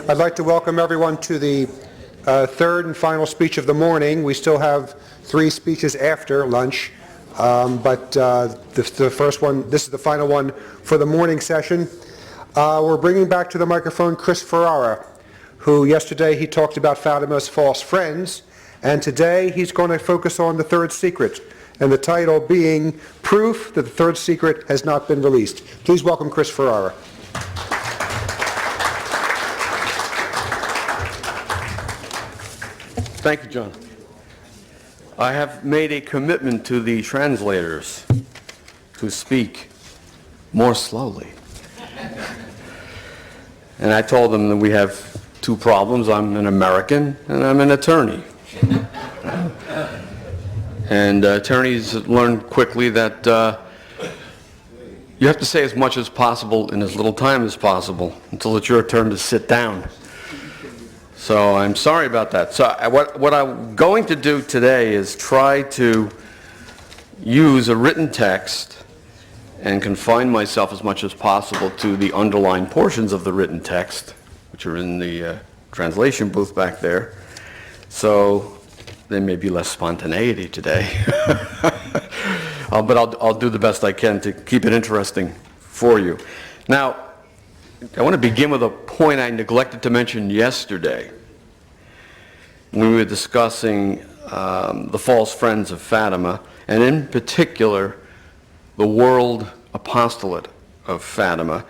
I'd like to welcome everyone to the third and final speech of the morning. We still have 3 speeches after lunch, but the first one, this is the final one for the morning session. We're bringing back to the microphone Chris Ferrara, who yesterday he talked about Fatima's false friends, and today he's going to focus on the third secret, and the title being Proof that the Third Secret Has Not Been Released. Please welcome Chris Ferrara. Thank you, John. I have made a commitment to the translators to speak more slowly. And I told them that we have 2 problems. I'm an American and I'm an attorney. And attorneys learn quickly that you have to say as much as possible in as little time as possible until it's your turn to sit down. So I'm sorry about that. So what I'm going to do today is try to use a written text and confine myself as much as possible to the underlined portions of the written text, which are in the translation booth back there. So there may be less spontaneity today. But I'll do the best I can to keep it interesting for you. Now, I want to begin with a point I neglected to mention yesterday when we were discussing the false friends of Fatima, and in particular, the world apostolate of Fatima.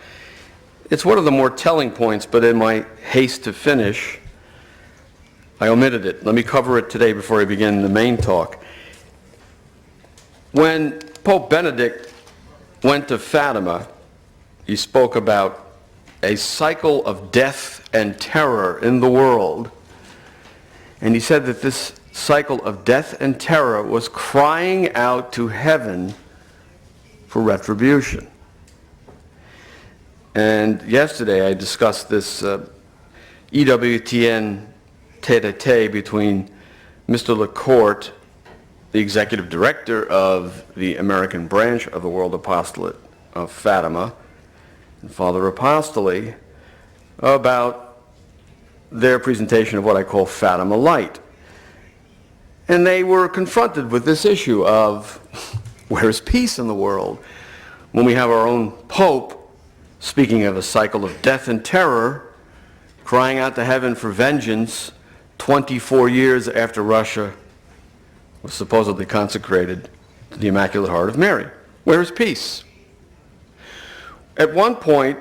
It's one of the more telling points, but in my haste to finish, I omitted it. Let me cover it today before I begin the main talk. When Pope Benedict went to Fatima, he spoke about a cycle of death and terror in the world. And he said that this cycle of death and terror was crying out to heaven for retribution. And yesterday I discussed this EWTN tete-a-tete between Mr. LaCourte, the executive director of the American branch of the World Apostolate of Fatima, and Father Apostoli, about their presentation of what I call Fatima Light. And they were confronted with this issue of where is peace in the world when we have our own Pope speaking of a cycle of death and terror, crying out to heaven for vengeance 24 years after Russia was supposedly consecrated to the Immaculate Heart of Mary. Where is peace? At one point,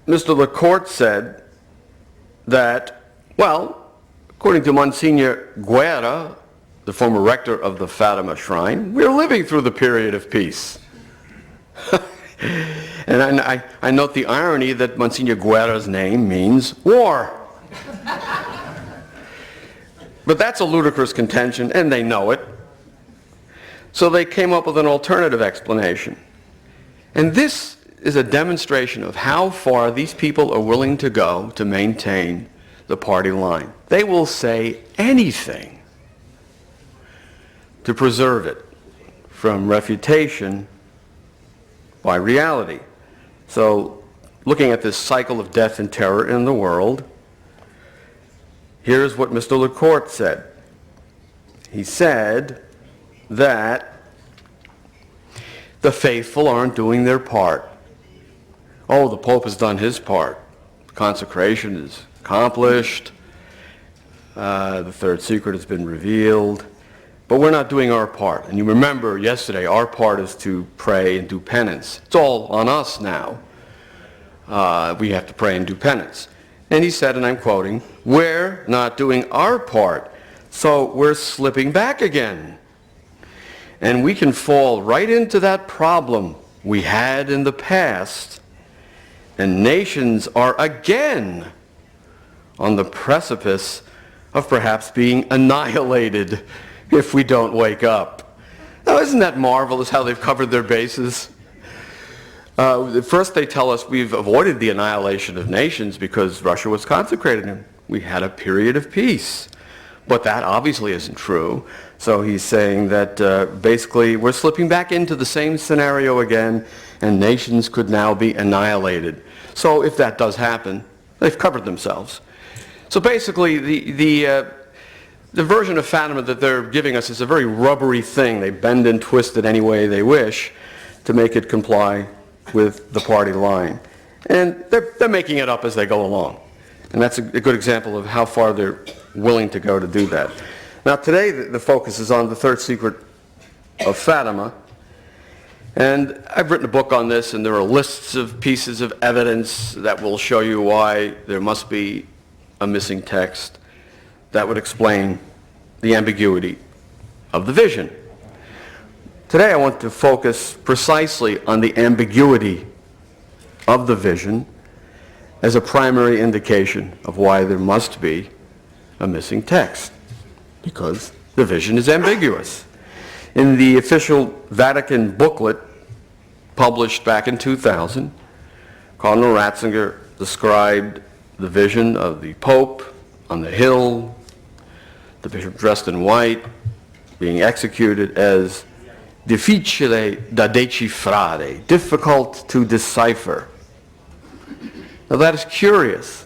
Mr. LaCourte said that, well, according to Monsignor Guerra, the former rector of the Fatima Shrine, we're living through the period of peace. And I note the irony that Monsignor Guerra's name means war. But that's a ludicrous contention, and they know it. So they came up with an alternative explanation. And this is a demonstration of how far these people are willing to go to maintain the party line. They will say anything to preserve it from refutation by reality. So, looking at this cycle of death and terror in the world, here's what Mr. LaCourte said. He said that the faithful aren't doing their part. Oh, the Pope has done his part. Consecration is accomplished. The third secret has been revealed. But we're not doing our part. And you remember yesterday, our part is to pray and do penance. It's all on us now. We have to pray and do penance. And he said, and I'm quoting, we're not doing our part, so we're slipping back again. And we can fall right into that problem we had in the past, and nations are again on the precipice of perhaps being annihilated if we don't wake up. Now, isn't that marvelous how they've covered their bases? First they tell us we've avoided the annihilation of nations because Russia was consecrated and we had a period of peace. But that obviously isn't true. So he's saying that basically we're slipping back into the same scenario again, and nations could now be annihilated. So if that does happen, They've covered themselves. So basically, the version of Fatima that they're giving us is a very rubbery thing. They bend and twist it any way they wish to make it comply with the party line. And they're making it up as they go along. And that's a good example of how far they're willing to go to do that. Now today the focus is on the third secret of Fatima. And I've written a book on this, and there are lists of pieces of evidence that will show you why there must be a missing text that would explain the ambiguity of the vision. Today I want to focus precisely on the ambiguity of the vision as a primary indication of why there must be a missing text, because the vision is ambiguous. In the official Vatican booklet published back in 2000, Cardinal Ratzinger described the vision of the Pope on the hill, the bishop dressed in white, being executed, as difficile da decifrare, difficult to decipher. Now that is curious,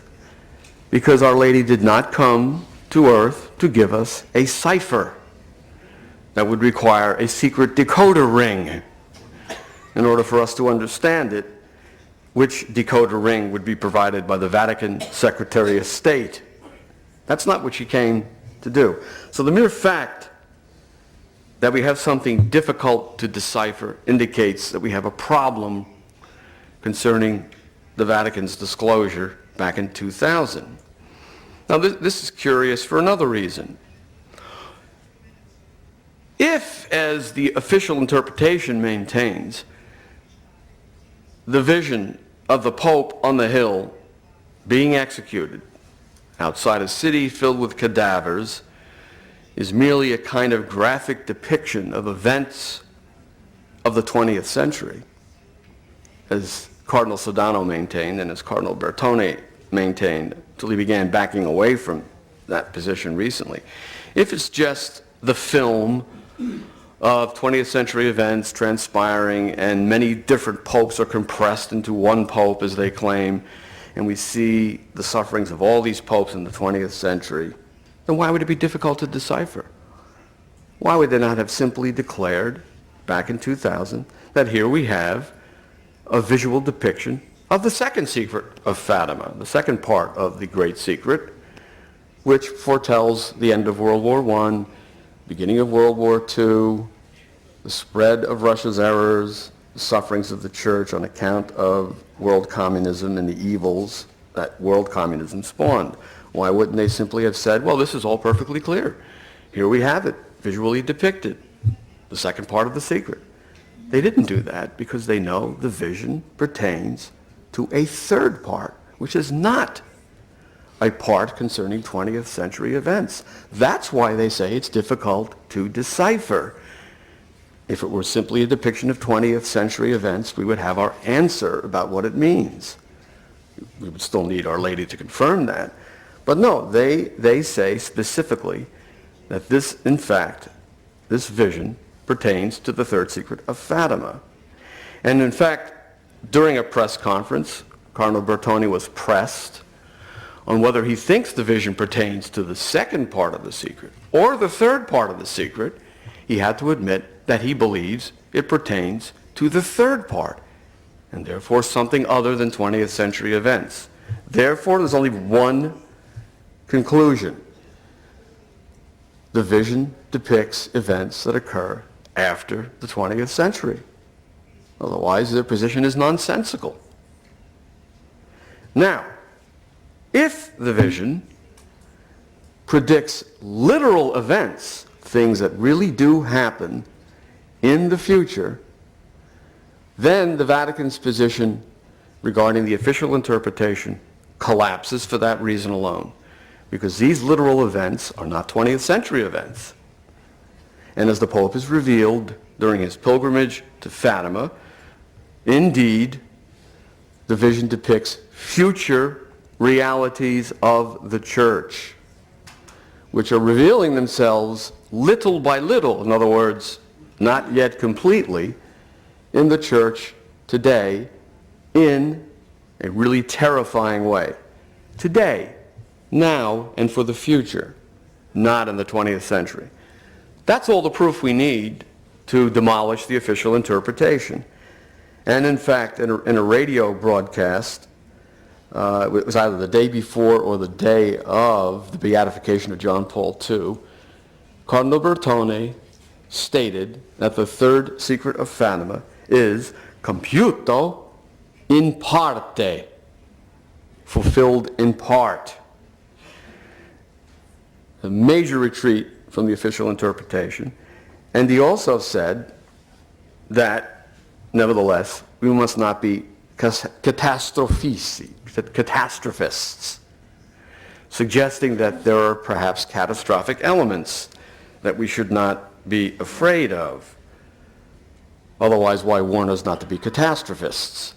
because Our Lady did not come to earth to give us a cipher. That would require a secret decoder ring in order for us to understand it, which decoder ring would be provided by the Vatican Secretary of State. That's not what she came to do. So the mere fact that we have something difficult to decipher indicates that we have a problem concerning the Vatican's disclosure back in 2000. Now this is curious for another reason. If, as the official interpretation maintains, the vision of the Pope on the hill being executed outside a city filled with cadavers is merely a kind of graphic depiction of events of the 20th century, as Cardinal Sodano maintained and as Cardinal Bertone maintained until he began backing away from that position recently. If it's just the film of 20th century events transpiring and many different popes are compressed into one pope, as they claim, and we see the sufferings of all these popes in the 20th century, then why would it be difficult to decipher? Why would they not have simply declared back in 2000 that here we have a visual depiction of the second secret of Fatima, the second part of the Great Secret, which foretells the end of World War I, beginning of World War II, the spread of Russia's errors, the sufferings of the Church on account of world communism and the evils that world communism spawned. Why wouldn't they simply have said, well, this is all perfectly clear. Here we have it, visually depicted, the second part of the secret. They didn't do that because they know the vision pertains to a third part, which is not a part concerning 20th century events. That's why they say it's difficult to decipher. If it were simply a depiction of 20th century events, we would have our answer about what it means. We would still need Our Lady to confirm that. But no, they say specifically that this, in fact, this vision pertains to the third secret of Fatima. And in fact, during a press conference, Cardinal Bertone was pressed on whether he thinks the vision pertains to the second part of the secret or the third part of the secret. He had to admit that he believes it pertains to the third part, and therefore something other than 20th century events. Therefore, there's only one conclusion. The vision depicts events that occur after the 20th century. Otherwise, their position is nonsensical. Now, if the vision predicts literal events, things that really do happen in the future, then the Vatican's position regarding the official interpretation collapses for that reason alone, because these literal events are not 20th century events. And as the Pope has revealed during his pilgrimage to Fatima, indeed, the vision depicts future realities of the Church, which are revealing themselves little by little, in other words, not yet completely, in the Church today in a really terrifying way. today, now, and for the future, not in the 20th century. That's all the proof we need to demolish the official interpretation. And in fact, in a radio broadcast, it was either the day before or the day of the beatification of John Paul II, Cardinal Bertone stated that the third secret of Fatima is compiuto in parte, fulfilled in part. A major retreat from the official interpretation. And he also said that, nevertheless, we must not be catastrophists, suggesting that there are perhaps catastrophic elements that we should not be afraid of. Otherwise, why warn us not to be catastrophists?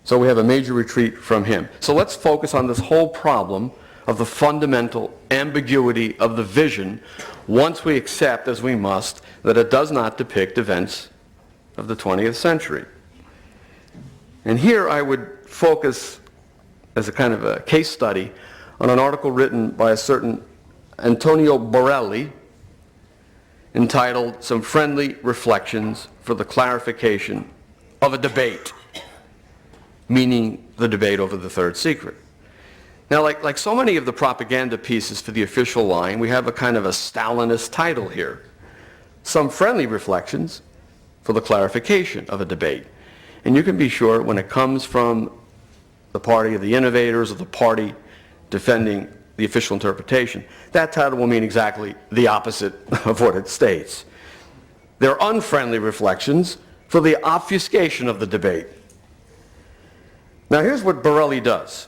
So we have a major retreat from him. So let's focus on this whole problem of the fundamental ambiguity of the vision once we accept, as we must, that it does not depict events of the 20th century. And here I would focus, as a kind of a case study, on an article written by a certain Antonio Borelli entitled "Some Friendly Reflections for the Clarification of a Debate," meaning the debate over the third secret. Now, like so many of the propaganda pieces for the official line, we have a kind of a Stalinist title here. Some friendly reflections for the clarification of a debate. And you can be sure when it comes from the party of the innovators or the party defending the official interpretation, that title will mean exactly the opposite of what it states. They're unfriendly reflections for the obfuscation of the debate. Now, here's what Borelli does.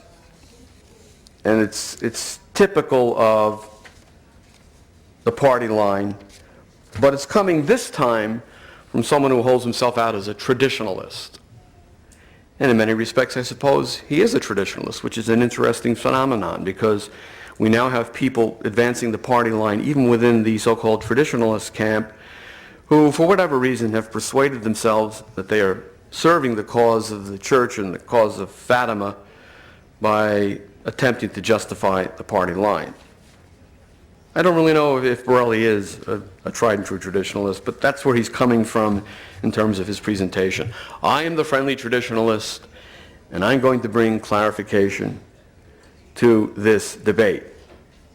And it's typical of the party line, but it's coming this time from someone who holds himself out as a traditionalist. And in many respects, I suppose, he is a traditionalist, which is an interesting phenomenon because we now have people advancing the party line, even within the so-called traditionalist camp, who, for whatever reason, have persuaded themselves that they are serving the cause of the church and the cause of Fatima by attempting to justify the party line. I don't really know if Borelli is a tried and true traditionalist, but that's where he's coming from in terms of his presentation. I am the friendly traditionalist, and I'm going to bring clarification to this debate.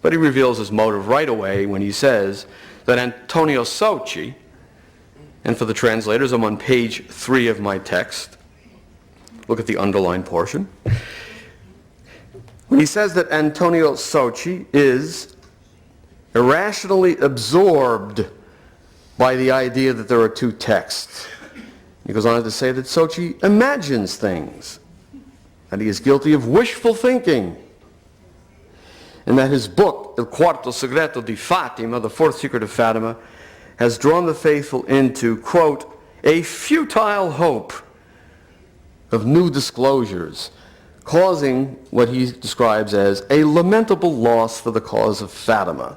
But he reveals his motive right away when he says that Antonio Socci, and for the translators, I'm on page 3 of my text. Look at the underlined portion. When he says that Antonio Socci is irrationally absorbed by the idea that there are two texts. He goes on to say that Socci imagines things, that he is guilty of wishful thinking, and that his book, Il Quarto Segreto di Fatima, the fourth secret of Fatima, has drawn the faithful into, quote, a futile hope of new disclosures, causing what he describes as a lamentable loss for the cause of Fatima.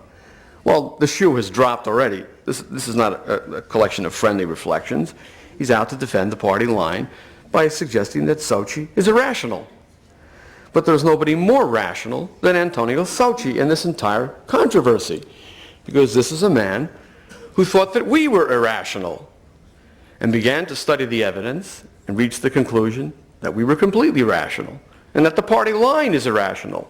Well, the shoe has dropped already. This is not a collection of friendly reflections. He's out to defend the party line by suggesting that Socci is irrational. But there's nobody more rational than Antonio Socci in this entire controversy, because this is a man who thought that we were irrational and began to study the evidence and reached the conclusion that we were completely rational and that the party line is irrational.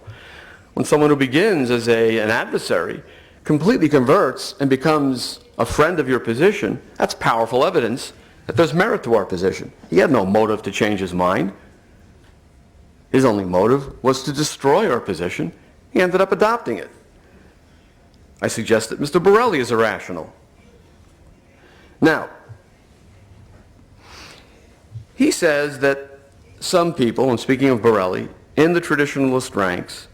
When someone who begins as an adversary completely converts and becomes a friend of your position, that's powerful evidence that there's merit to our position. He had no motive to change his mind. His only motive was to destroy our position. He ended up adopting it. I suggest that Mr. Borelli is irrational. Now, he says that some people, and speaking of Borelli, in the traditionalist ranks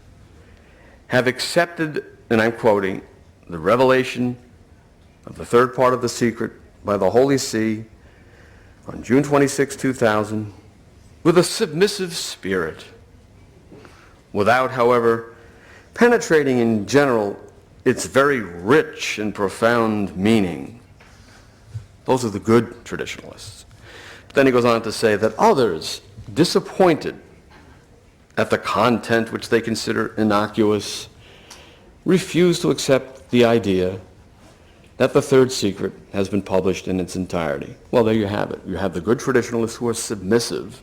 have accepted, and I'm quoting, the revelation of the third part of the secret by the Holy See on June 26, 2000, with a submissive spirit, without, however, penetrating in general its very rich and profound meaning. Those are the good traditionalists. But then he goes on to say that others, disappointed at the content which they consider innocuous, refuse to accept the idea that the third secret has been published in its entirety. Well, there you have it. You have the good traditionalists who are submissive,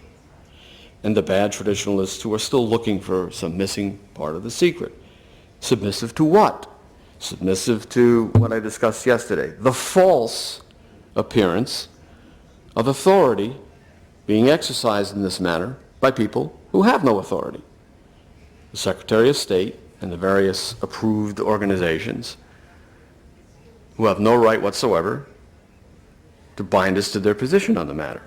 and the bad traditionalists who are still looking for some missing part of the secret. Submissive to what? Submissive to what I discussed yesterday, the false appearance of authority being exercised in this manner by people who have no authority. The Secretary of State and the various approved organizations who have no right whatsoever to bind us to their position on the matter.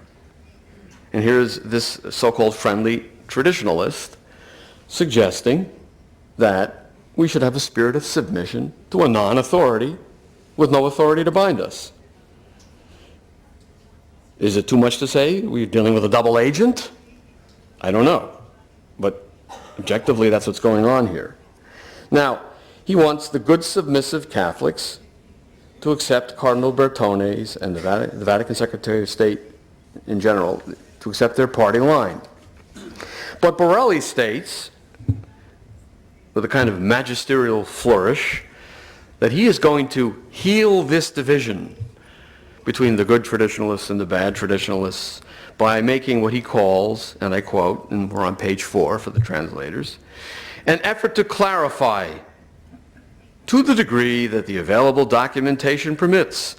And here's this so-called friendly traditionalist suggesting that we should have a spirit of submission to a non-authority with no authority to bind us. Is it too much to say we're dealing with a double agent? I don't know. But objectively, that's what's going on here. Now, he wants the good submissive Catholics to accept Cardinal Bertone's and the Vatican Secretary of State in general, to accept their party line. But Borelli states, with a kind of magisterial flourish, that he is going to heal this division between the good traditionalists and the bad traditionalists by making what he calls, and I quote, and we're on page 4 for the translators, an effort to clarify, to the degree that the available documentation permits,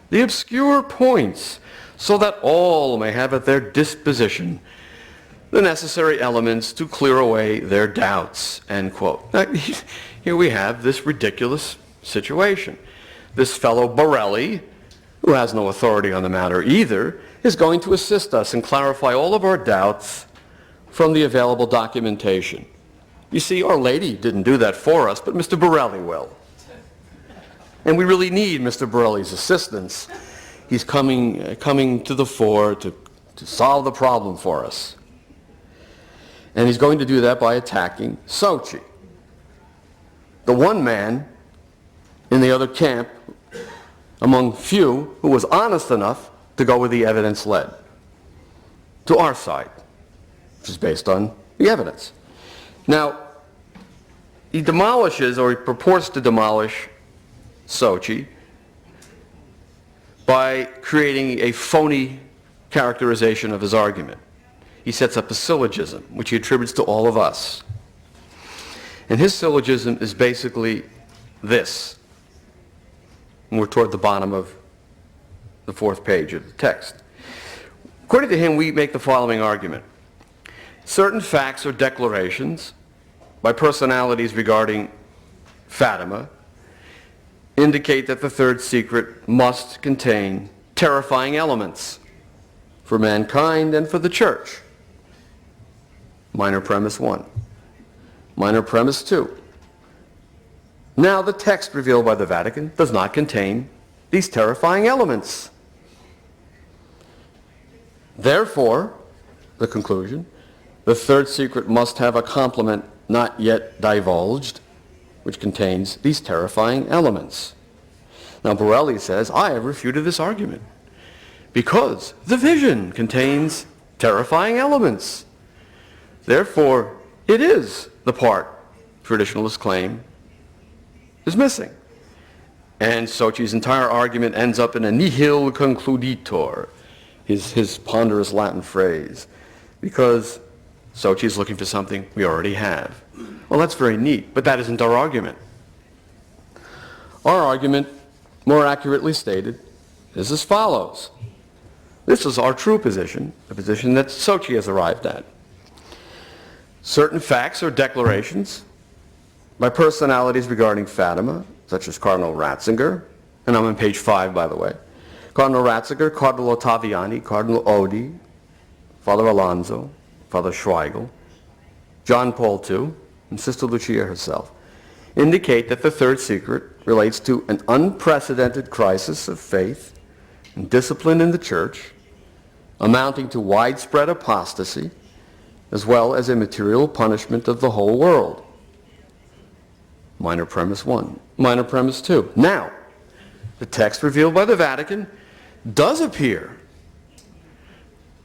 the obscure points, so that all may have at their disposition the necessary elements to clear away their doubts, end quote. Now, here we have this ridiculous situation. This fellow Borelli, who has no authority on the matter either, is going to assist us and clarify all of our doubts from the available documentation. You see, Our Lady didn't do that for us, but Mr. Borelli will. And we really need Mr. Borelli's assistance. He's coming to the fore to solve the problem for us. And he's going to do that by attacking Sochi, the one man in the other camp among few who was honest enough to go with the evidence led to our side, which is based on the evidence. Now, he demolishes, or he purports to demolish, Sochi by creating a phony characterization of his argument. He sets up a syllogism, which he attributes to all of us. And his syllogism is basically this. And we're toward the bottom of the 4th page of the text. According to him, we make the following argument. Certain facts or declarations by personalities regarding Fatima indicate that the third secret must contain terrifying elements for mankind and for the church. Minor premise 1. Minor premise 2. Now, the text revealed by the Vatican does not contain these terrifying elements. Therefore, the conclusion, the third secret must have a complement not yet divulged, which contains these terrifying elements. Now, Borelli says, I have refuted this argument because the vision contains terrifying elements. Therefore, it is the part traditionalists claim is missing. And Sochi's entire argument ends up in a nihil concluditor, his ponderous Latin phrase, because Sochi is looking for something we already have. Well, that's very neat, but that isn't our argument. Our argument, more accurately stated, is as follows. This is our true position, the position that Sochi has arrived at. Certain facts or declarations by personalities regarding Fatima, such as Cardinal Ratzinger, and I'm on page 5, by the way, Cardinal Ratzinger, Cardinal Ottaviani, Cardinal Odi, Father Alonso, Father Schweigel, John Paul II, and Sister Lucia herself, indicate that the third secret relates to an unprecedented crisis of faith and discipline in the church, amounting to widespread apostasy, as well as a material punishment of the whole world. Minor premise 1. Minor premise 2. Now, the text revealed by the Vatican does appear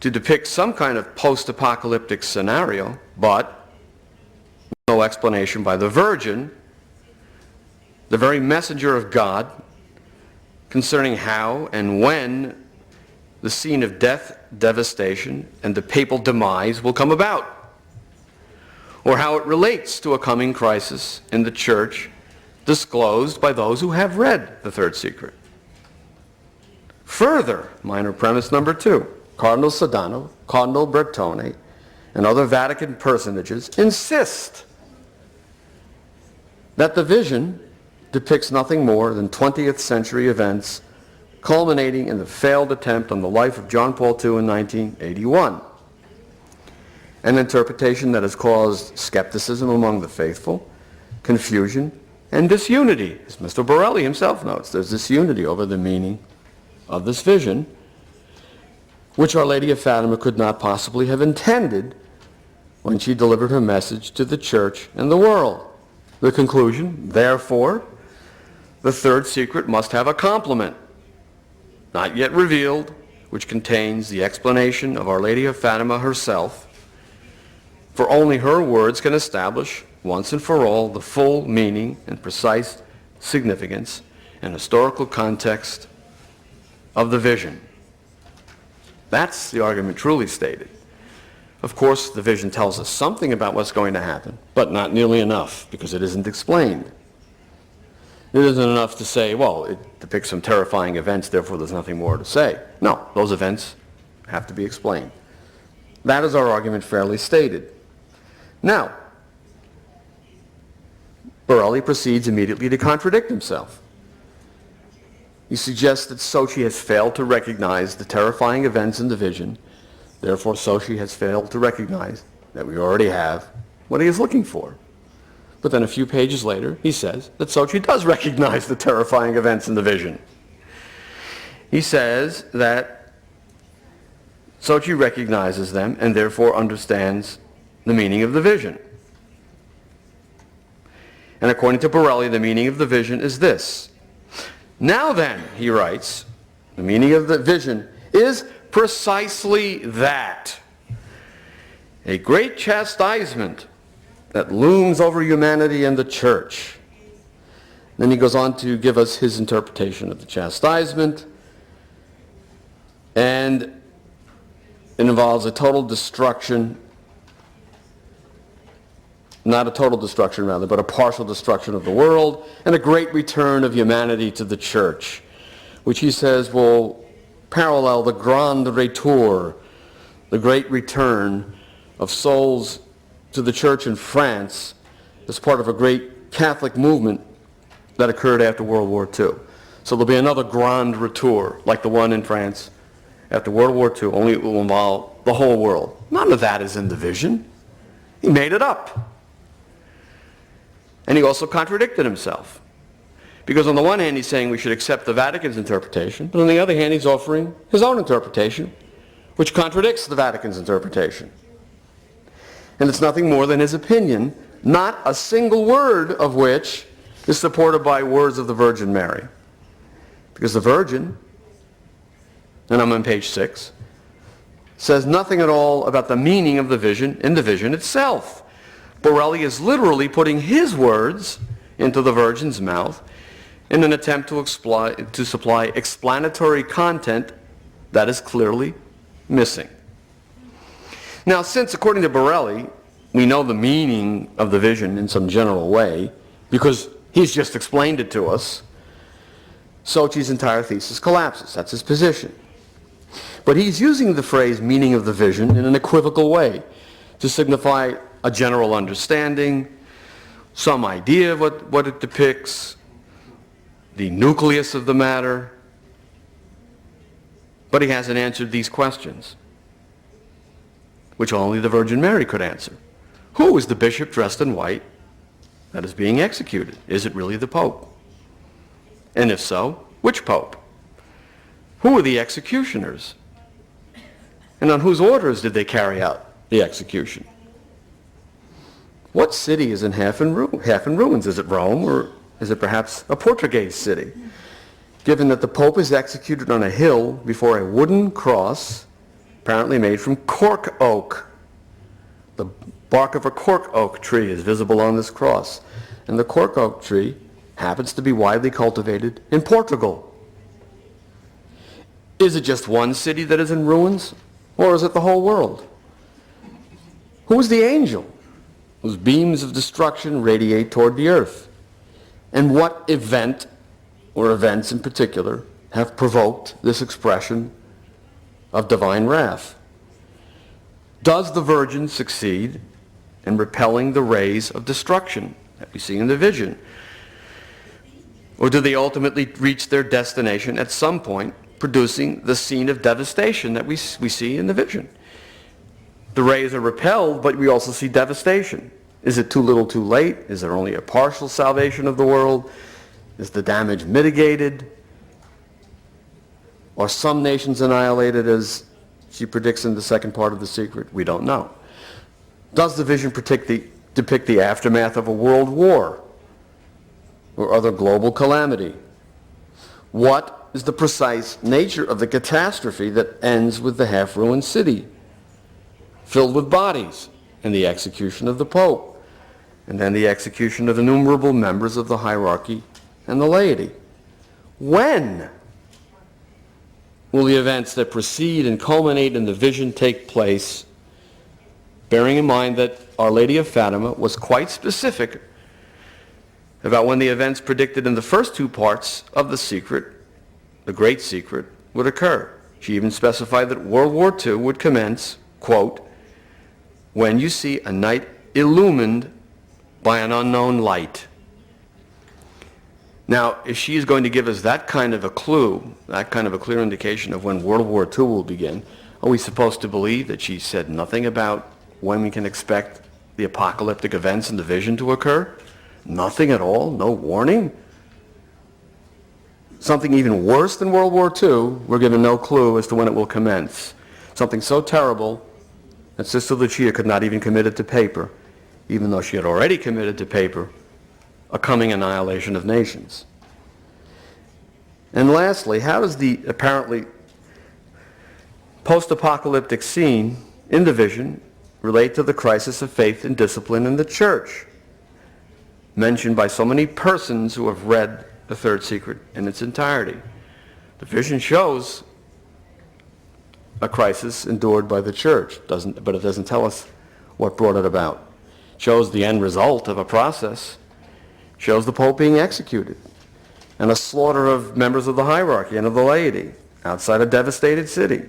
to depict some kind of post-apocalyptic scenario, but no explanation by the Virgin, the very messenger of God, concerning how and when the scene of death, devastation, and the papal demise will come about, or how it relates to a coming crisis in the Church disclosed by those who have read the third secret. Further, minor premise number 2, Cardinal Sodano, Cardinal Bertone, and other Vatican personages insist that the vision depicts nothing more than 20th century events culminating in the failed attempt on the life of John Paul II in 1981. An interpretation that has caused skepticism among the faithful, confusion, and disunity. As Mr. Borelli himself notes, there's disunity over the meaning of this vision, which Our Lady of Fatima could not possibly have intended when she delivered her message to the Church and the world. The conclusion, therefore, the third secret must have a complement, not yet revealed, which contains the explanation of Our Lady of Fatima herself, for only her words can establish once and for all the full meaning and precise significance and historical context of the vision. That's the argument truly stated. Of course, the vision tells us something about what's going to happen, but not nearly enough, because it isn't explained. It isn't enough to say, well, it depicts some terrifying events, therefore there's nothing more to say. No, those events have to be explained. That is our argument fairly stated. Now, Borelli proceeds immediately to contradict himself. He suggests that Sochi has failed to recognize the terrifying events in the vision. Therefore, Sochi has failed to recognize that we already have what he is looking for. But then a few pages later, he says that Sochi does recognize the terrifying events in the vision. He says that Sochi recognizes them and therefore understands the meaning of the vision. And according to Borelli, the meaning of the vision is this. Now then, he writes, the meaning of the vision is precisely that. A great chastisement that looms over humanity and the Church. Then he goes on to give us his interpretation of the chastisement, and it involves a total destruction, not a total destruction rather, but a partial destruction of the world, and a great return of humanity to the Church, which he says will parallel the grand retour, the great return of souls to the Church in France as part of a great Catholic movement that occurred after World War II. So there'll be another grand retour, like the one in France after World War II, only it will involve the whole world. None of that is in the vision. He made it up. And he also contradicted himself. Because on the one hand, he's saying we should accept the Vatican's interpretation, but on the other hand, he's offering his own interpretation, which contradicts the Vatican's interpretation. And it's nothing more than his opinion, not a single word of which is supported by words of the Virgin Mary. Because the Virgin, and I'm on page 6, says nothing at all about the meaning of the vision in the vision itself. Borelli is literally putting his words into the Virgin's mouth in an attempt to supply explanatory content that is clearly missing. Now, since, according to Borelli, we know the meaning of the vision in some general way, because he's just explained it to us, Sochi's entire thesis collapses. That's his position. But he's using the phrase meaning of the vision in an equivocal way to signify a general understanding, some idea of what it depicts, the nucleus of the matter. But he hasn't answered these questions, which only the Virgin Mary could answer. Who is the bishop dressed in white that is being executed? Is it really the Pope? And if so, which Pope? Who are the executioners? And on whose orders did they carry out the execution? What city is in half in ruins? Is it Rome, or is it perhaps a Portuguese city? Given that the Pope is executed on a hill before a wooden cross, apparently made from cork oak, the bark of a cork oak tree is visible on this cross. And the cork oak tree happens to be widely cultivated in Portugal. Is it just one city that is in ruins, or is it the whole world? Who is the angel whose beams of destruction radiate toward the earth? And what event, or events in particular, have provoked this expression of divine wrath? Does the Virgin succeed in repelling the rays of destruction that we see in the vision? Or do they ultimately reach their destination at some point, producing the scene of devastation that we see in the vision? The rays are repelled, but we also see devastation. Is it too little too late? Is there only a partial salvation of the world? Is the damage mitigated? Are some nations annihilated, as she predicts in the second part of The Secret? We don't know. Does the vision depict the aftermath of a world war or other global calamity? What is the precise nature of the catastrophe that ends with the half-ruined city, filled with bodies, and the execution of the Pope, and then the execution of innumerable members of the hierarchy and the laity? When will the events that precede and culminate in the vision take place, bearing in mind that Our Lady of Fatima was quite specific about when the events predicted in the first two parts of The Secret, the Great Secret, would occur? She even specified that World War II would commence, quote, when you see a night illumined by an unknown light. Now, if she is going to give us that kind of a clue, that kind of a clear indication of when World War II will begin, are we supposed to believe that she said nothing about when we can expect the apocalyptic events in the vision to occur? Nothing at all? No warning? Something even worse than World War II, we're given no clue as to when it will commence. Something so terrible that Sister Lucia could not even commit it to paper, even though she had already committed to paper a coming annihilation of nations. And lastly, how does the apparently post-apocalyptic scene in the vision relate to the crisis of faith and discipline in the church, mentioned by so many persons who have read the Third Secret in its entirety? The vision shows a crisis endured by the church, but it doesn't tell us what brought it about. It shows the end result of a process, shows the Pope being executed, and a slaughter of members of the hierarchy and of the laity outside a devastated city.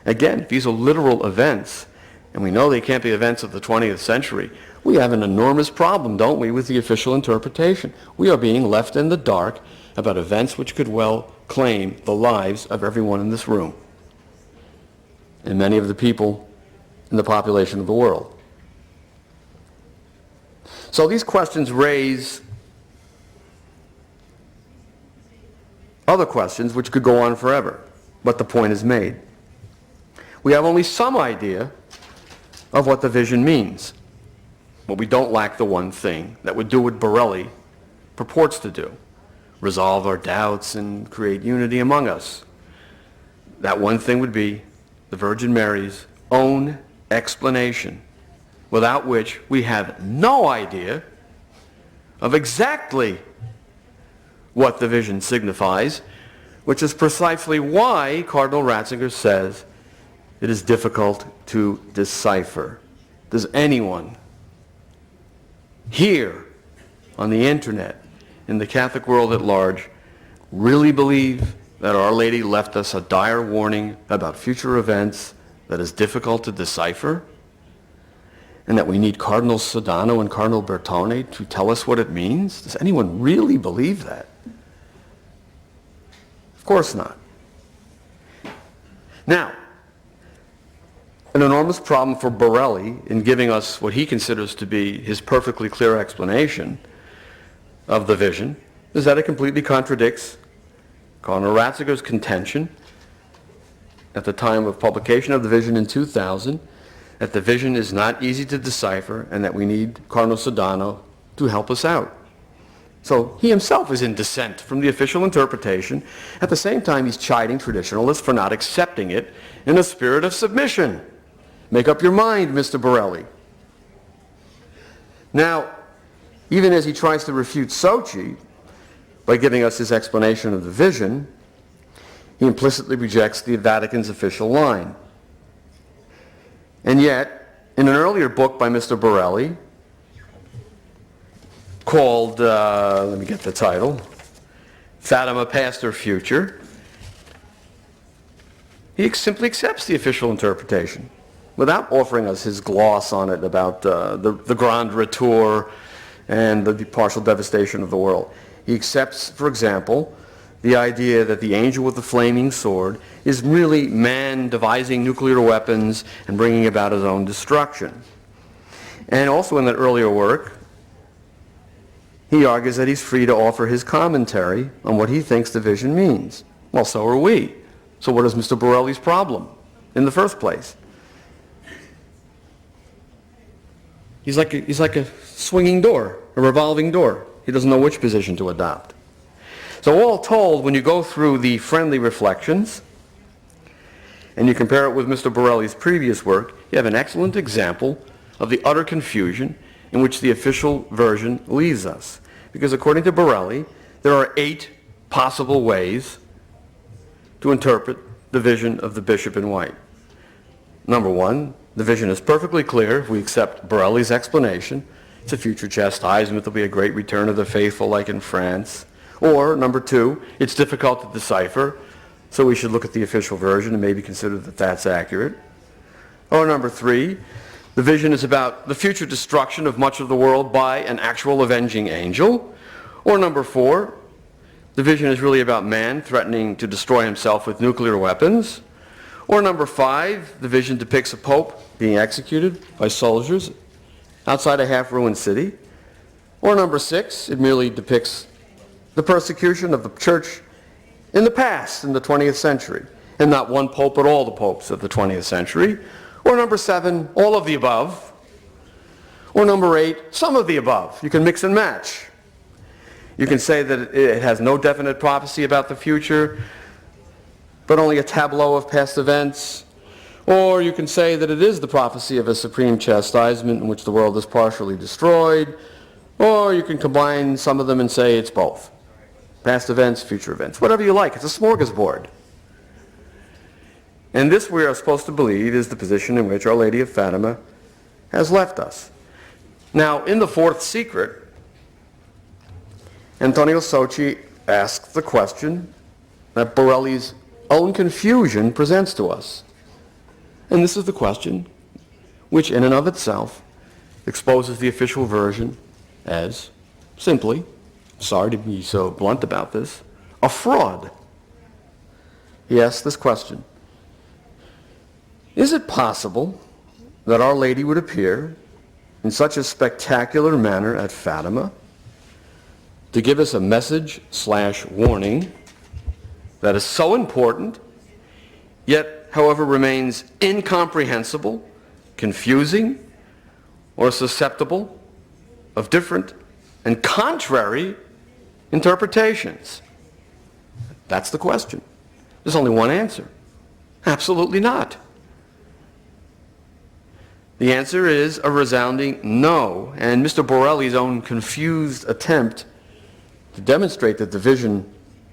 Again, if these are literal events, and we know they can't be events of the 20th century, we have an enormous problem, don't we, with the official interpretation. We are being left in the dark about events which could well claim the lives of everyone in this room and many of the people in the population of the world. So these questions raise other questions which could go on forever, but the point is made. We have only some idea of what the vision means, but we don't lack the one thing that would do what Borelli purports to do: resolve our doubts and create unity among us. That one thing would be the Virgin Mary's own explanation, without which we have no idea of exactly what the vision signifies, which is precisely why Cardinal Ratzinger says it is difficult to decipher. Does anyone here on the internet, in the Catholic world at large, really believe that Our Lady left us a dire warning about future events that is difficult to decipher, and that we need Cardinal Sodano and Cardinal Bertone to tell us what it means? Does anyone really believe that? Of course not. Now, an enormous problem for Borelli in giving us what he considers to be his perfectly clear explanation of the vision is that it completely contradicts Cardinal Ratzinger's contention at the time of publication of the vision in 2000 that the vision is not easy to decipher and that we need Cardinal Sodano to help us out. So he himself is in dissent from the official interpretation. At the same time, he's chiding traditionalists for not accepting it in a spirit of submission. Make up your mind, Mr. Borelli. Now, even as he tries to refute Sochi by giving us his explanation of the vision, he implicitly rejects the Vatican's official line. And yet, in an earlier book by Mr. Borelli, called, let me get the title, Fatima, Past or Future, he simply accepts the official interpretation without offering us his gloss on it about the grand retour and the partial devastation of the world. He accepts, for example, the idea that the angel with the flaming sword is really man devising nuclear weapons and bringing about his own destruction. And also in that earlier work, he argues that he's free to offer his commentary on what he thinks the vision means. Well, so are we. So what is Mr. Borelli's problem in the first place? He's like a swinging door, a revolving door. He doesn't know which position to adopt. So all told, when you go through the friendly reflections and you compare it with Mr. Borelli's previous work, you have an excellent example of the utter confusion in which the official version leaves us. Because according to Borelli, there are 8 possible ways to interpret the vision of the bishop in white. Number 1, the vision is perfectly clear if we accept Borelli's explanation. It's a future chastisement. There'll be a great return of the faithful like in France. Or, number 2, it's difficult to decipher, so we should look at the official version and maybe consider that that's accurate. Or number 3, the vision is about the future destruction of much of the world by an actual avenging angel. Or number 4, the vision is really about man threatening to destroy himself with nuclear weapons. Or number 5, the vision depicts a pope being executed by soldiers outside a half-ruined city. Or number 6, it merely depicts the persecution of the church in the past, in the 20th century, and not one pope but all the popes of the 20th century. Or number 7, all of the above. Or number 8, some of the above. You can mix and match. You can say that it has no definite prophecy about the future, but only a tableau of past events. Or you can say that it is the prophecy of a supreme chastisement in which the world is partially destroyed. Or you can combine some of them and say it's both. Past events, future events, whatever you like. It's a smorgasbord. And this, we are supposed to believe, is the position in which Our Lady of Fatima has left us. Now, in the fourth secret, Antonio Sochi asks the question that Borelli's own confusion presents to us. And this is the question which in and of itself exposes the official version as simply, sorry to be so blunt about this, a fraud. He asks this question: is it possible that Our Lady would appear in such a spectacular manner at Fatima to give us a message/warning that is so important, yet, however, remains incomprehensible, confusing, or susceptible of different and contrary interpretations? That's the question. There's only one answer. Absolutely not. The answer is a resounding no, and Mr. Borelli's own confused attempt to demonstrate that the vision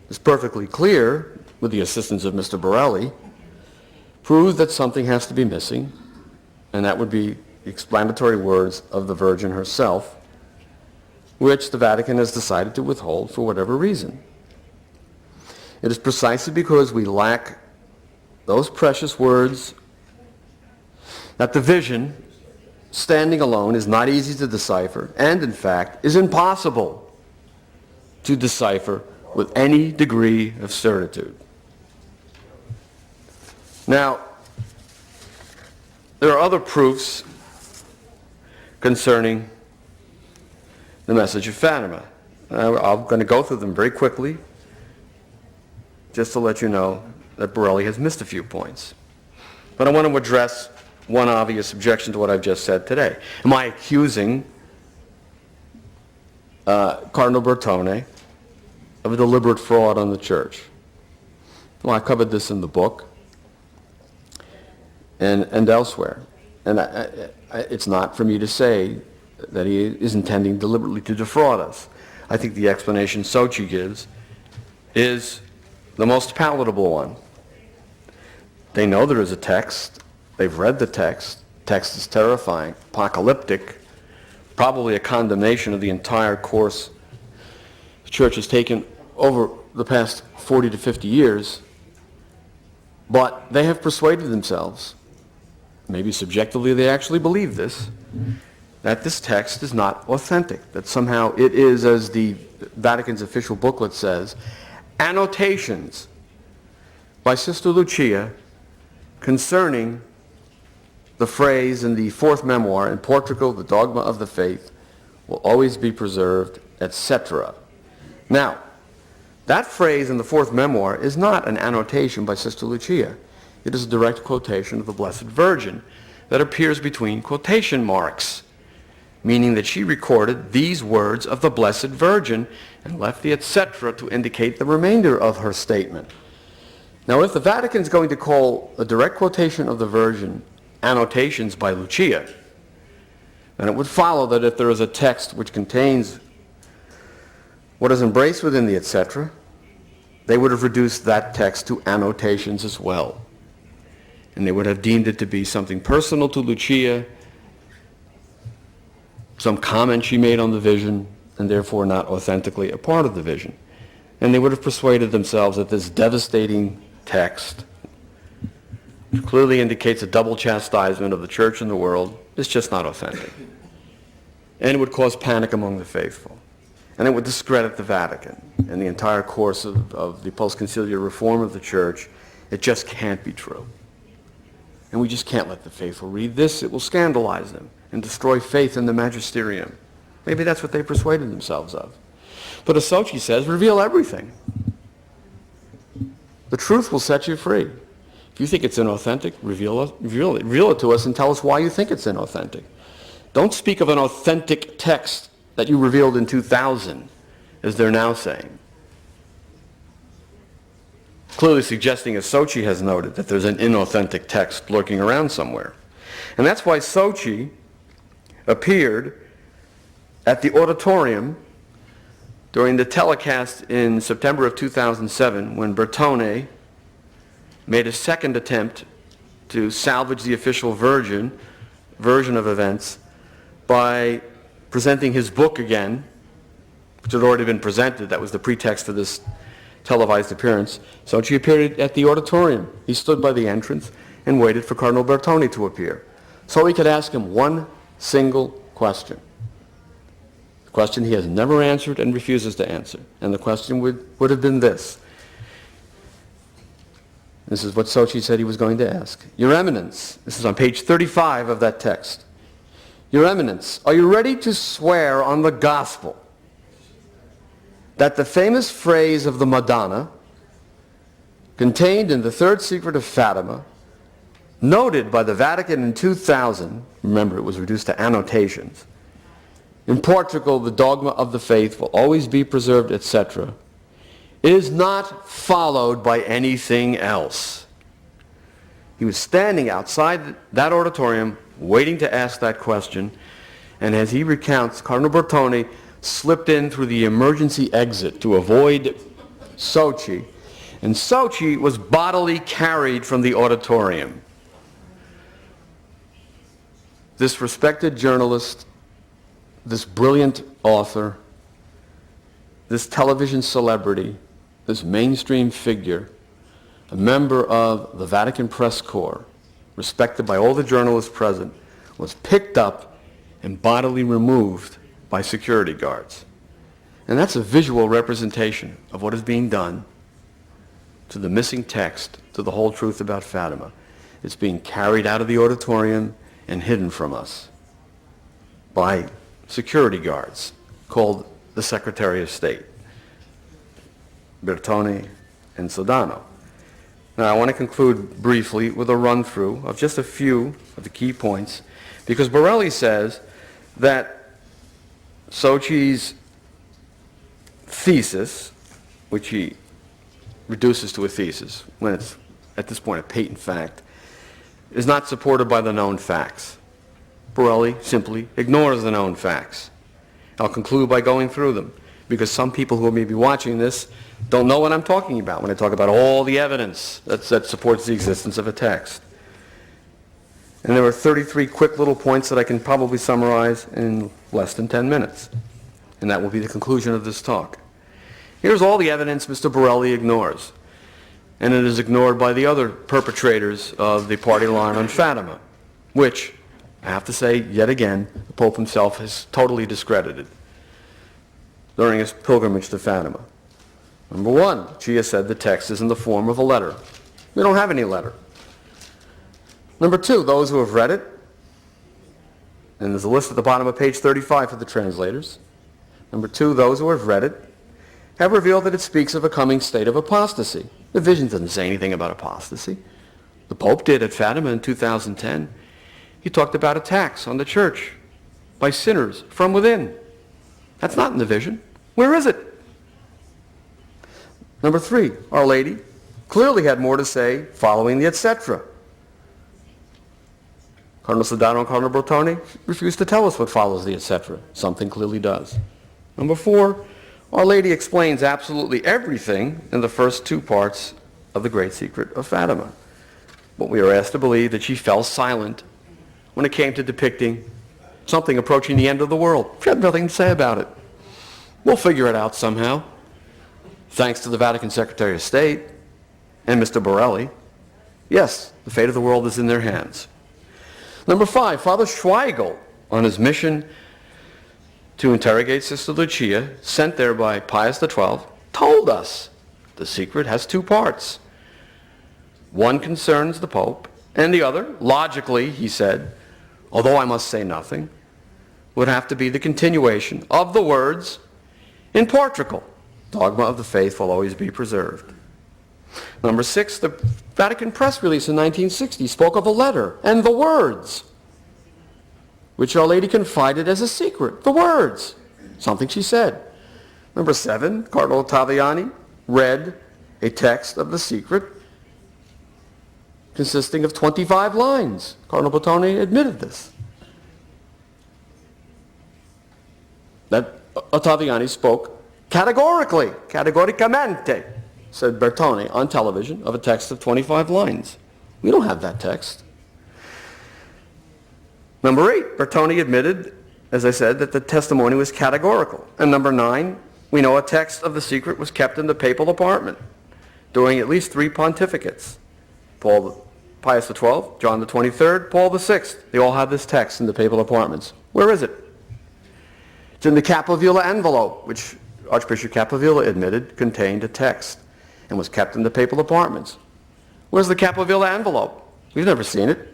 is perfectly clear, with the assistance of Mr. Borelli, proves that something has to be missing, and that would be the explanatory words of the Virgin herself, which the Vatican has decided to withhold for whatever reason. It is precisely because we lack those precious words that the vision, standing alone, is not easy to decipher, and in fact is impossible to decipher with any degree of certitude. Now, there are other proofs concerning the message of Fatima. I'm going to go through them very quickly, just to let you know that Borelli has missed a few points. But I want to address one obvious objection to what I've just said today. Am I accusing Cardinal Bertone of a deliberate fraud on the church? Well, I covered this in the book and elsewhere. And it's not for me to say that he is intending deliberately to defraud us. I think the explanation Sochi gives is the most palatable one. They know there is a text. They've read the text. Text is terrifying, apocalyptic, probably a condemnation of the entire course the church has taken over the past 40 to 50 years. But they have persuaded themselves, maybe subjectively they actually believe this, that this text is not authentic, that somehow it is, as the Vatican's official booklet says, annotations by Sister Lucia concerning the phrase in the fourth memoir in Portugal, the dogma of the faith will always be preserved, etc. Now, that phrase in the fourth memoir is not an annotation by Sister Lucia. It is a direct quotation of the Blessed Virgin that appears between quotation marks, meaning that she recorded these words of the Blessed Virgin and left the etc. to indicate the remainder of her statement. Now, if the Vatican is going to call a direct quotation of the Virgin annotations by Lucia, then it would follow that if there is a text which contains what is embraced within the etc., they would have reduced that text to annotations as well. And they would have deemed it to be something personal to Lucia, some comment she made on the vision, and therefore not authentically a part of the vision. And they would have persuaded themselves that this devastating text, which clearly indicates a double chastisement of the church and the world, is just not authentic. And it would cause panic among the faithful. And it would discredit the Vatican and the entire course of the post-conciliar reform of the church. It just can't be true. And we just can't let the faithful read this. It will scandalize them and destroy faith in the magisterium. Maybe that's what they persuaded themselves of. But as Sochi says, reveal everything. The truth will set you free. If you think it's inauthentic, reveal it to us and tell us why you think it's inauthentic. Don't speak of an authentic text that you revealed in 2000, as they're now saying. Clearly suggesting, as Sochi has noted, that there's an inauthentic text lurking around somewhere. And that's why Sochi appeared at the auditorium during the telecast in September of 2007 when Bertone made a second attempt to salvage the official version of events by presenting his book again, which had already been presented. That was the pretext for this televised appearance. So she appeared at the auditorium. He stood by the entrance and waited for Cardinal Bertone to appear, so he could ask him one single question. The question he has never answered and refuses to answer. And the question would have been this. This is what Sochi said he was going to ask. Your Eminence, this is on page 35 of that text. Your Eminence, are you ready to swear on the gospel that the famous phrase of the Madonna, contained in the third secret of Fatima, noted by the Vatican in 2000, remember it was reduced to annotations, in Portugal the dogma of the faith will always be preserved, etc., is not followed by anything else? He was standing outside that auditorium waiting to ask that question, and as he recounts, Cardinal Bertone slipped in through the emergency exit to avoid Sochi, and Sochi was bodily carried from the auditorium. This respected journalist, this brilliant author, this television celebrity, this mainstream figure, a member of the Vatican Press Corps, respected by all the journalists present, was picked up and bodily removed by security guards. And that's a visual representation of what is being done to the missing text, to the whole truth about Fatima. It's being carried out of the auditorium and hidden from us by security guards called the Secretary of State, Bertone and Sodano. Now, I want to conclude briefly with a run-through of just a few of the key points, because Borelli says that Sochi's thesis, which he reduces to a thesis when it's at this point a patent fact, is not supported by the known facts. Borelli simply ignores the known facts. I'll conclude by going through them, because some people who may be watching this don't know what I'm talking about when I talk about all the evidence that supports the existence of a text. And there are 33 quick little points that I can probably summarize in less than 10 minutes. And that will be the conclusion of this talk. Here's all the evidence Mr. Borelli ignores. And it is ignored by the other perpetrators of the party line on Fatima, which, I have to say yet again, the Pope himself has totally discredited during his pilgrimage to Fatima. Number one, Chia said the text is in the form of a letter. We don't have any letter. Number two, those who have read it, and there's a list at the bottom of page 35 for the translators. Number two, those who have read it have revealed that it speaks of a coming state of apostasy. The vision doesn't say anything about apostasy. The Pope did at Fatima in 2010. He talked about attacks on the church by sinners from within. That's not in the vision. Where is it? Number three, Our Lady clearly had more to say following the etc. Cardinal Sodano and Cardinal Bertone refused to tell us what follows the etc. Something clearly does. Number four, Our Lady explains absolutely everything in the first two parts of the Great Secret of Fatima. But we are asked to believe that she fell silent when it came to depicting something approaching the end of the world. She had nothing to say about it. We'll figure it out somehow, thanks to the Vatican Secretary of State and Mr. Borelli. Yes, the fate of the world is in their hands. Number five, Father Schweigel, on his mission to interrogate Sister Lucia, sent there by Pius XII, told us the secret has two parts. One concerns the Pope, and the other, logically, he said, although I must say nothing, would have to be the continuation of the words in Portugal. Dogma of the faith will always be preserved. Number six, the Vatican press release in 1960 spoke of a letter and the words, which Our Lady confided as a secret. The words, something she said. Number seven, Cardinal Ottaviani read a text of the secret consisting of 25 lines. Cardinal Bertone admitted this. That Ottaviani spoke categoricamente, said Bertone on television, of a text of 25 lines. We don't have that text. Number eight, Bertone admitted, as I said, that the testimony was categorical. And number nine, we know a text of the secret was kept in the papal apartment during at least three pontificates. Pius XII, John the 23rd, Paul the 6th. They all have this text in the papal apartments. Where is it? It's in the Capovilla envelope, which Archbishop Capovilla admitted contained a text and was kept in the papal apartments. Where's the Capovilla envelope? We've never seen it.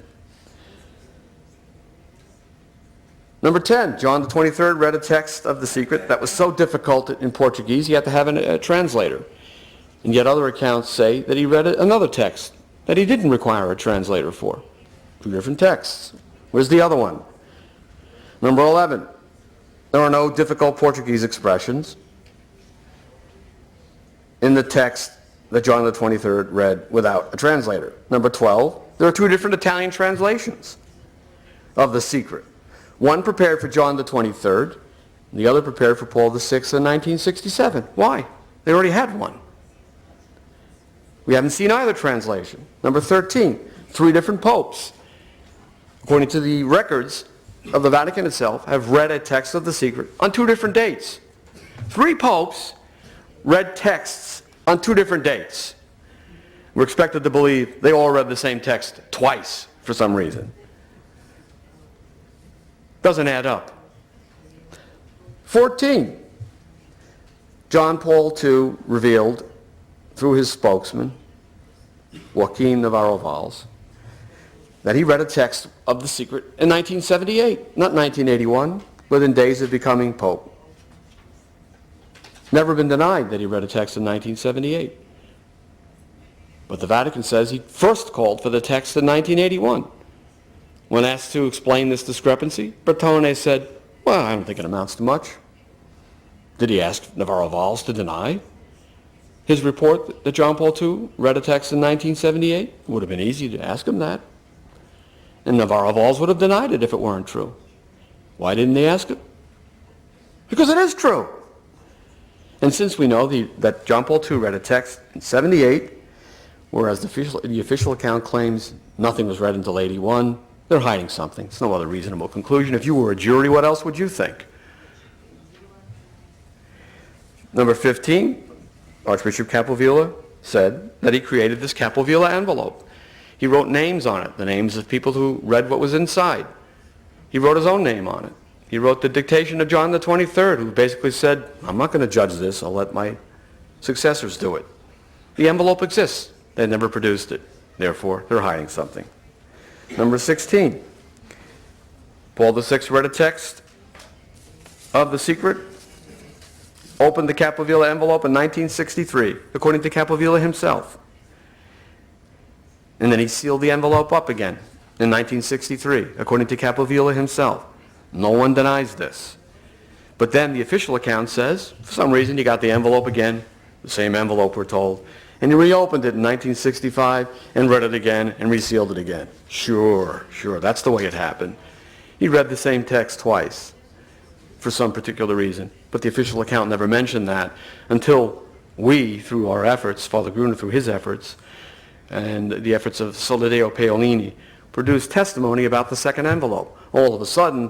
Number 10, John the 23rd read a text of the secret that was so difficult in Portuguese he had to have a translator. And yet other accounts say that he read another text that he didn't require a translator for. Two different texts. Where's the other one? Number 11, there are no difficult Portuguese expressions in the text that John the 23rd read without a translator. Number 12, there are two different Italian translations of the secret. One prepared for John the 23rd, and the other prepared for Paul the 6th in 1967. Why? They already had one. We haven't seen either translation. Number 13, three different popes, according to the records of the Vatican itself, have read a text of the secret on two different dates. Three popes read texts on two different dates. We're expected to believe they all read the same text twice for some reason. Doesn't add up. 14, John Paul II revealed through his spokesman, Joaquin Navarro Valls, that he read a text of the secret in 1978, not 1981, within days of becoming Pope. Never been denied that he read a text in 1978. But the Vatican says he first called for the text in 1981. When asked to explain this discrepancy, Bertone said, well, I don't think it amounts to much. Did he ask Navarro Valls to deny his report that John Paul II read a text in 1978? It would have been easy to ask him that. And Navarro-Valls would have denied it if it weren't true. Why didn't they ask it? Because it is true. And since we know that John Paul II read a text in 78, whereas the official account claims nothing was read until 81, they're hiding something. It's no other reasonable conclusion. If you were a jury, what else would you think? Number 15, Archbishop Capovilla said that he created this Capovilla envelope. He wrote names on it, the names of people who read what was inside. He wrote his own name on it. He wrote the dictation of John the 23rd, who basically said, I'm not going to judge this, I'll let my successors do it. The envelope exists. They never produced it. Therefore, they're hiding something. Number 16, Paul VI read a text of the secret, opened the Capovilla envelope in 1963, according to Capovilla himself. And then he sealed the envelope up again in 1963, according to Capovilla himself. No one denies this. But then the official account says, for some reason, you got the envelope again, the same envelope we're told, and you reopened it in 1965 and read it again and resealed it again. Sure, that's the way it happened. He read the same text twice for some particular reason, but the official account never mentioned that until we, through our efforts, Father Gruner through his efforts, and the efforts of Soledeo Paolini, produced testimony about the second envelope. All of a sudden,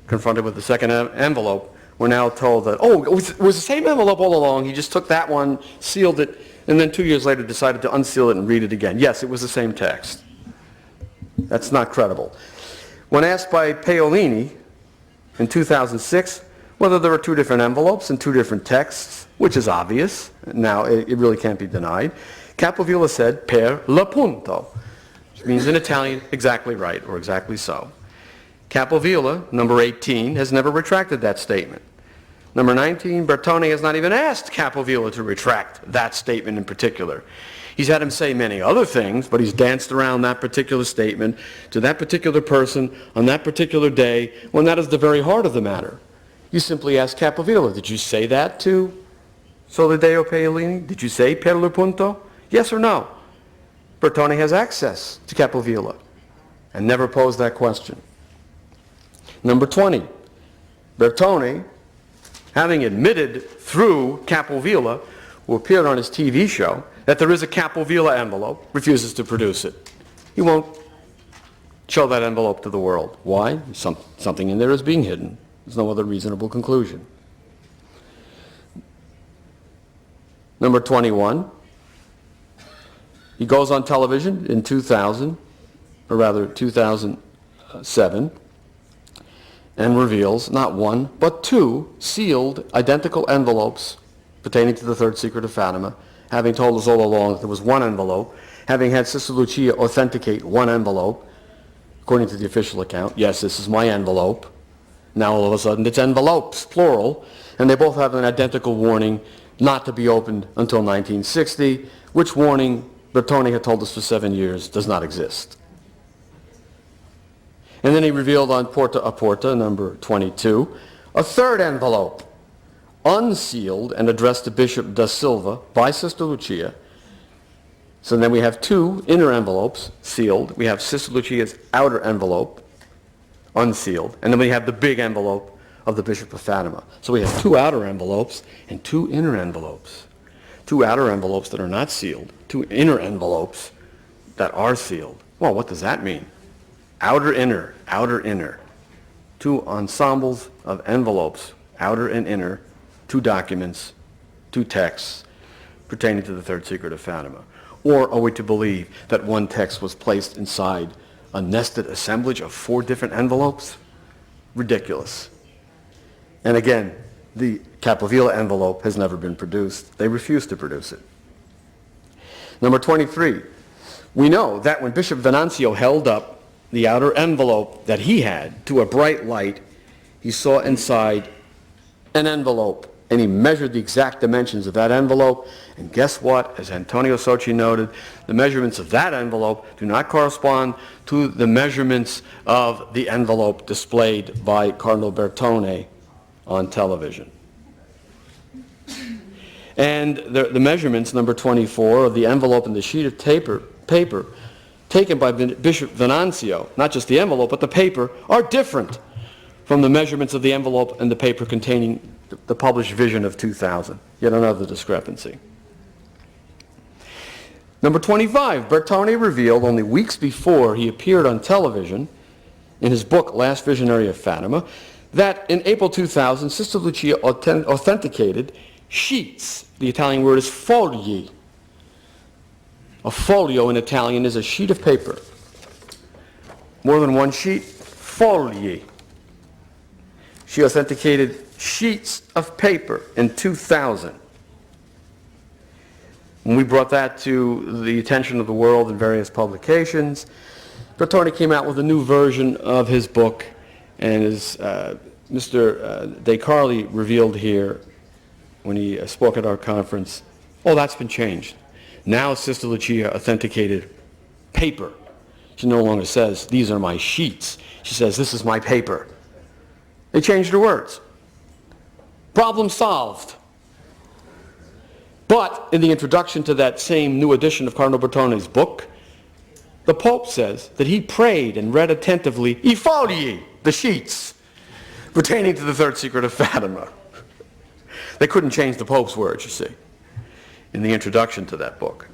confronted with the second envelope, we're now told that, oh, it was the same envelope all along. He just took that one, sealed it, and then 2 years later decided to unseal it and read it again. Yes, it was the same text. That's not credible. When asked by Paolini in 2006 whether there were two different envelopes and two different texts, which is obvious, now it really can't be denied, Capovilla said, per l'appunto, which means in Italian, exactly right, or exactly so. Capovilla, number 18, has never retracted that statement. Number 19, Bertone has not even asked Capovilla to retract that statement in particular. He's had him say many other things, but he's danced around that particular statement to that particular person on that particular day, when that is the very heart of the matter. You simply ask Capovilla, did you say that to Soledeo Paolini? Did you say per l'appunto? Yes or no? Bertone has access to Capovilla and never posed that question. Number 20, Bertone, having admitted through Capovilla, who appeared on his TV show, that there is a Capovilla envelope, refuses to produce it. He won't show that envelope to the world. Why? Something in there is being hidden. There's no other reasonable conclusion. Number 21, he goes on television in 2000, or rather 2007, and reveals not one, but two sealed, identical envelopes pertaining to the third secret of Fatima, having told us all along that there was one envelope, having had Sister Lucia authenticate one envelope, according to the official account. Yes, this is my envelope. Now all of a sudden it's envelopes, plural, and they both have an identical warning not to be opened until 1960, which warning Bertone had told us for 7 years does not exist. And then he revealed on Porta a Porta, number 22, a third envelope, unsealed and addressed to Bishop da Silva by Sister Lucia. So then we have two inner envelopes sealed. We have Sister Lucia's outer envelope, unsealed. And then we have the big envelope of the Bishop of Fatima. So we have two outer envelopes and two inner envelopes. Two outer envelopes that are not sealed. Two inner envelopes that are sealed. Well, what does that mean? Outer, inner, outer, inner. Two ensembles of envelopes, outer and inner, two documents, two texts pertaining to the third secret of Fatima. Or are we to believe that one text was placed inside a nested assemblage of 4 different envelopes? Ridiculous. And again, the Capovilla envelope has never been produced. They refuse to produce it. Number 23, we know that when Bishop Venanzio held up the outer envelope that he had to a bright light, he saw inside an envelope, and he measured the exact dimensions of that envelope, and guess what? As Antonio Socci noted, the measurements of that envelope do not correspond to the measurements of the envelope displayed by Cardinal Bertone on television. And the measurements, number 24, of the envelope and the sheet of paper taken by Bishop Venancio, not just the envelope, but the paper, are different from the measurements of the envelope and the paper containing the published vision of 2000. Yet another discrepancy. Number 25, Bertone revealed only weeks before he appeared on television in his book, Last Visionary of Fatima, that in April 2000, Sister Lucia authenticated sheets. The Italian word is fogli. A folio in Italian is a sheet of paper. More than one sheet, fogli. She authenticated sheets of paper in 2000. When we brought that to the attention of the world in various publications, Bertone came out with a new version of his book, and as Mr. De Carli revealed here when he spoke at our conference, oh, that's been changed. Now Sister Lucia authenticated paper. She no longer says, these are my sheets. She says, this is my paper. They changed her words. Problem solved. But in the introduction to that same new edition of Cardinal Bertone's book, the Pope says that he prayed and read attentively, I fogli, the sheets, pertaining to the third secret of Fatima. They couldn't change the Pope's words, you see, in the introduction to that book.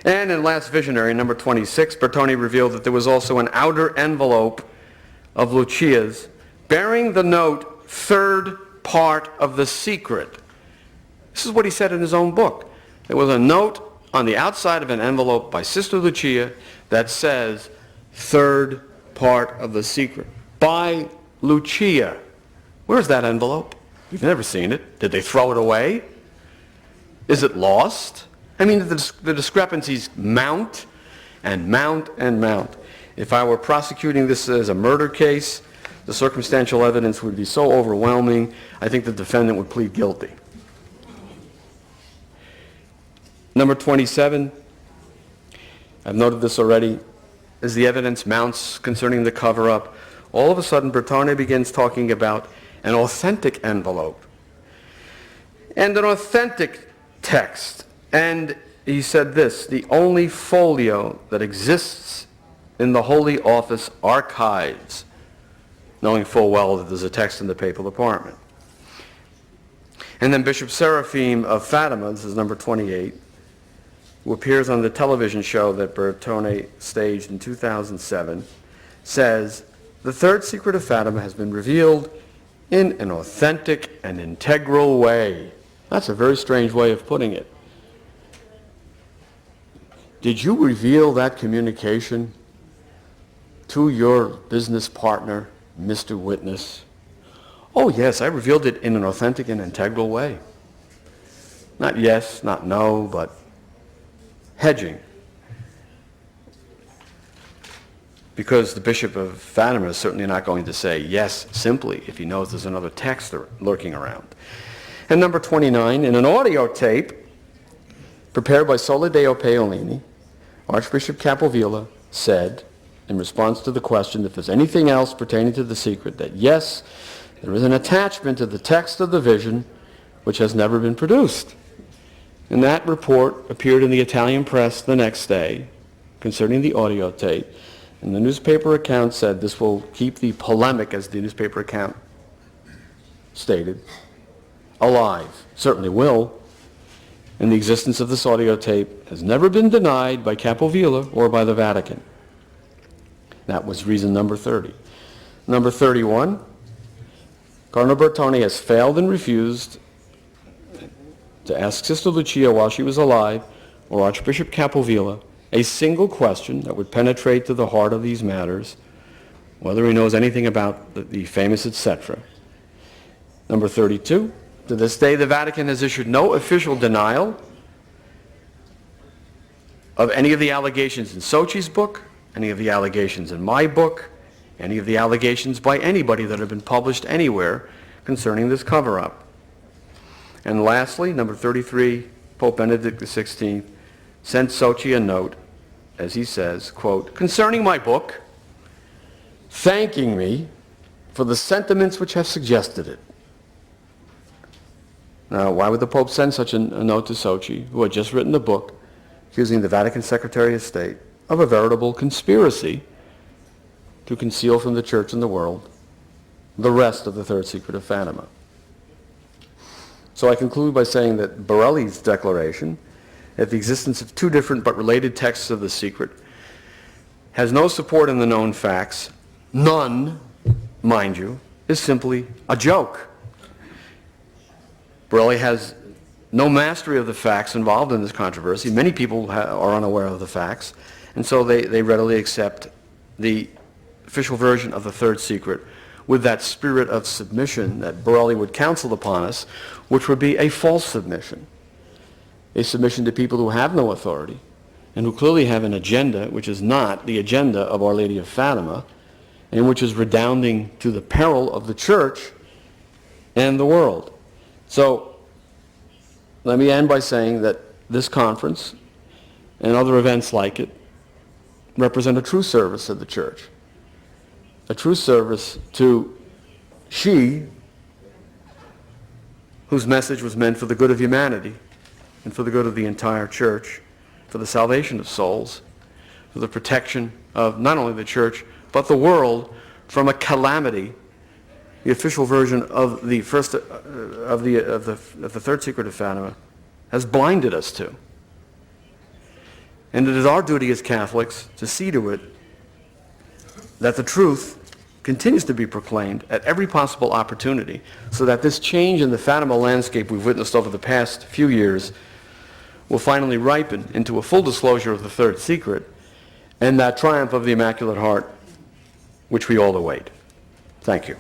And in Last Visionary, number 26, Bertone revealed that there was also an outer envelope of Lucia's bearing the note, third part of the secret. This is what he said in his own book. There was a note on the outside of an envelope by Sister Lucia that says, third part of the secret. By Lucia. Where's that envelope? You've never seen it. Did they throw it away? Is it lost? I mean, the discrepancies mount and mount and mount. If I were prosecuting this as a murder case, the circumstantial evidence would be so overwhelming, I think the defendant would plead guilty. Number 27, I've noted this already, as the evidence mounts concerning the cover-up, all of a sudden Bertone begins talking about an authentic envelope and an authentic text. And he said this, the only folio that exists in the Holy Office archives, knowing full well that there's a text in the papal department. And then Bishop Seraphim of Fatima, this is number 28, who appears on the television show that Bertone staged in 2007, says, the third secret of Fatima has been revealed in an authentic and integral way. That's a very strange way of putting it. Did you reveal that communication to your business partner, Mr. Witness? Oh yes, I revealed it in an authentic and integral way. Not yes, not no, but hedging. Because the Bishop of Fatima is certainly not going to say yes simply if he knows there's another text lurking around. And number 29, in an audio tape prepared by Sole Deo Paolini, Archbishop Capovilla said, in response to the question if there's anything else pertaining to the secret, that yes, there is an attachment to the text of the vision which has never been produced. And that report appeared in the Italian press the next day concerning the audio tape. And the newspaper account said this will keep the polemic, as the newspaper account stated, alive. Certainly will. And the existence of this audio tape has never been denied by Capovilla or by the Vatican. That was reason number 30. Number 31, Cardinal Bertone has failed and refused to ask Sister Lucia while she was alive, or Archbishop Capovilla, a single question that would penetrate to the heart of these matters, whether he knows anything about the famous etc. Number 32, to this day the Vatican has issued no official denial of any of the allegations in Sochi's book, any of the allegations in my book, any of the allegations by anybody that have been published anywhere concerning this cover-up. And lastly, number 33, Pope Benedict XVI sent Sochi a note, as he says, quote, concerning my book, thanking me for the sentiments which have suggested it. Now, why would the Pope send such a note to Sochi, who had just written the book, accusing the Vatican Secretary of State of a veritable conspiracy to conceal from the Church and the world the rest of the third secret of Fatima. So I conclude by saying that Borelli's declaration that the existence of two different but related texts of the secret has no support in the known facts, none, mind you, is simply a joke. Borelli has no mastery of the facts involved in this controversy. Many people are unaware of the facts, and so they readily accept the official version of the third secret with that spirit of submission that Borelli would counsel upon us, which would be a false submission, a submission to people who have no authority and who clearly have an agenda which is not the agenda of Our Lady of Fatima, and which is redounding to the peril of the Church and the world. So let me end by saying that this conference and other events like it represent a true service of the Church, a true service to she whose message was meant for the good of humanity and for the good of the entire Church, for the salvation of souls, for the protection of not only the Church but the world from a calamity. The official version of the first of the third secret of Fatima has blinded us to. And it is our duty as Catholics to see to it that the truth continues to be proclaimed at every possible opportunity, so that this change in the Fatima landscape we've witnessed over the past few years will finally ripen into a full disclosure of the third secret and that triumph of the Immaculate Heart which we all await. Thank you.